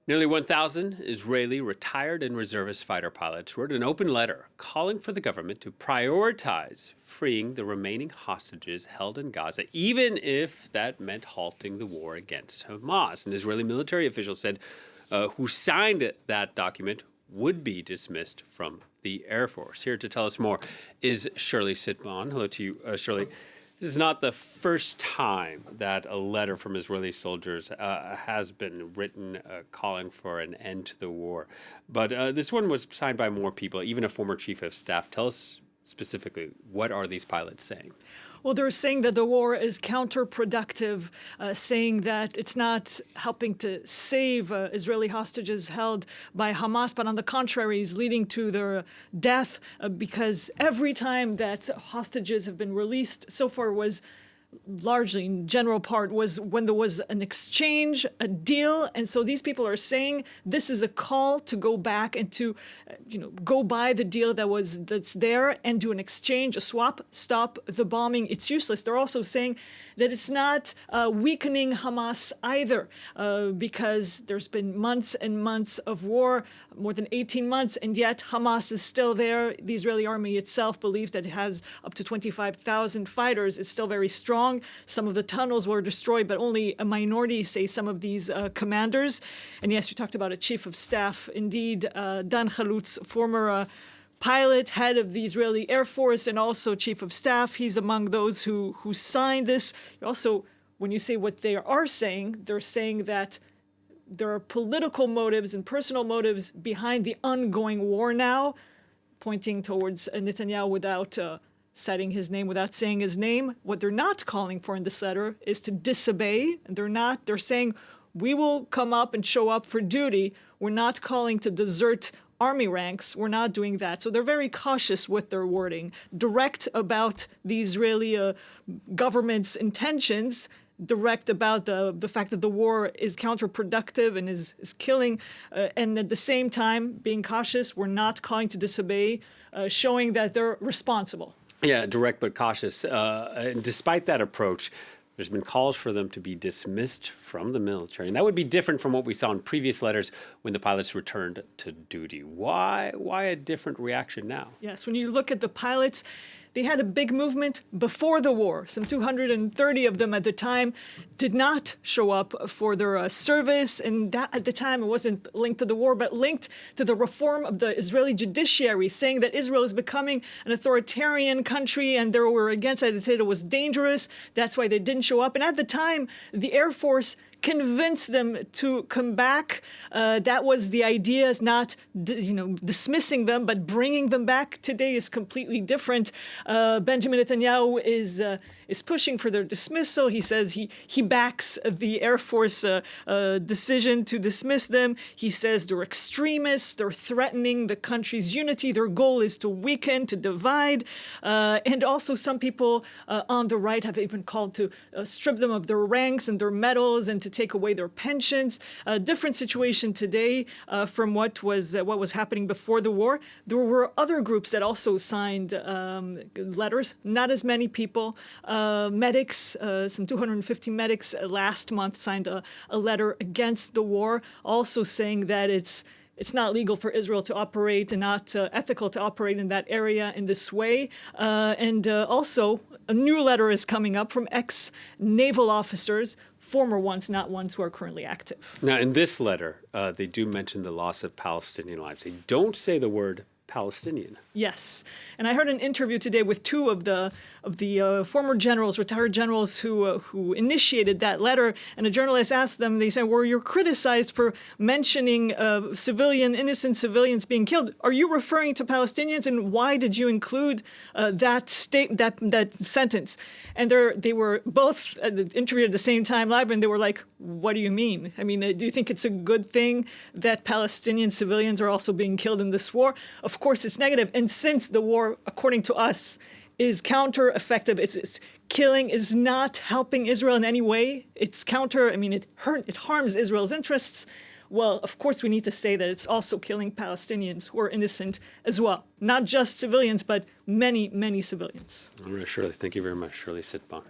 Nearly 1,000 Israeli retired and reservist fighter pilots wrote an open letter calling for the government to prioritize freeing the remaining hostages held in Gaza, even if that meant halting the war against Hamas. An Israeli military official said who signed that document would be dismissed from the Air Force. Here to tell us more is Shirley Sitbon. Hello to you, Shirley. This is not the first time that a letter from Israeli soldiers has been written calling for an end to the war. But this one was signed by more people, even a former chief of staff. Tell us specifically, what are these pilots saying? Well, they're saying that the war is counterproductive, saying that it's not helping to save Israeli hostages held by Hamas, but on the contrary, is leading to their death because every time that hostages have been released so far was largely, in general part, was when there was an exchange, a deal. And so these people are saying this is a call to go back and to, go by the deal that's there and do an exchange, a swap, stop the bombing. It's useless. They're also saying that it's not weakening Hamas either, because there's been months and months of war, more than 18 months, and yet Hamas is still there. The Israeli army itself believes that it has up to 25,000 fighters. It's still very strong. Some of the tunnels were destroyed, but only a minority, say some of these commanders. And yes, you talked about a chief of staff. Indeed, Dan Chalutz, former pilot, head of the Israeli Air Force, and also chief of staff. He's among those who signed this. Also, when you say what they are saying, they're saying that there are political motives and personal motives behind the ongoing war now, pointing towards Netanyahu without citing his name, without saying his name. What they're not calling for in this letter is to disobey. And they're saying, we will come up and show up for duty. We're not calling to desert army ranks. We're not doing that. So they're very cautious with their wording, direct about the Israeli government's intentions, direct about the fact that the war is counterproductive and is killing, and at the same time being cautious. We're not calling to disobey, showing that they're responsible. Yeah, direct but cautious. And despite that approach, there's been calls for them to be dismissed from the military. And that would be different from what we saw in previous letters when the pilots returned to duty. Why a different reaction now? Yes, when you look at the pilots, they had a big movement before the war. Some 230 of them at the time did not show up for their service. And that, at the time, it wasn't linked to the war, but linked to the reform of the Israeli judiciary, saying that Israel is becoming an authoritarian country and they were against it. They said it was dangerous. That's why they didn't show up. And at the time, the Air Force convince them to come back. That was the idea, is not dismissing them, but bringing them back. Today is completely different. Benjamin Netanyahu is pushing for their dismissal. He says he backs the Air Force decision to dismiss them. He says they're extremists. They're threatening the country's unity. Their goal is to weaken, to divide. And also some people on the right have even called to strip them of their ranks and their medals and to take away their pensions. A different situation today from what was happening before the war. There were other groups that also signed letters. Not as many people. Medics, some 250 medics last month signed a letter against the war, also saying that it's not legal for Israel to operate and not ethical to operate in that area in this way. And also, a new letter is coming up from ex-naval officers, former ones, not ones who are currently active. Now, in this letter, they do mention the loss of Palestinian lives. They don't say the word Palestinian. Yes. And I heard an interview today with two of the former generals, retired generals who initiated that letter. And a journalist asked them, they said, well, you're criticized for mentioning innocent civilians being killed. Are you referring to Palestinians? And why did you include that sentence? And they were both interviewed at the same time live, and they were like, what do you mean? I mean, do you think it's a good thing that Palestinian civilians are also being killed in this war? Of course, it's negative. And since the war, according to us, is counter-effective, it's killing, is not helping Israel in any way. It's it harms Israel's interests. Well, of course, we need to say that it's also killing Palestinians who are innocent as well. Not just civilians, but many, many civilians. All right, Shirley, thank you very much. Shirley Sitbon.